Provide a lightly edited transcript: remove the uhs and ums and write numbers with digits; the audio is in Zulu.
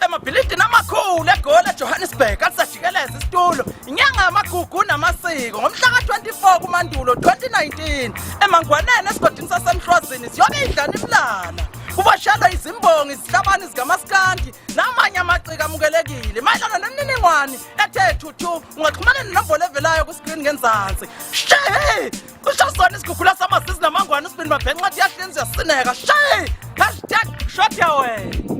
emabhilidini amakhulu eGoli eJohannesburg alisajikeleza isitulo inyanga yamagugu namasiko ngomhla ka-24 kuMandulo 2019 eMangwaneni esigodini saseMhlozini siyobe idlana imlala kubashalwa izimbongi izihlabani zikamaskandi namanye amaciko amukelekile mayelana nemininingwane ethe thuthu ungaxhumana nenombolo evelayo kuskrini ngenzansi shehe kusho sona isigugula samasizi namangwane usibini babhenxa athi yahlenzi yasineka shehe #shotyawe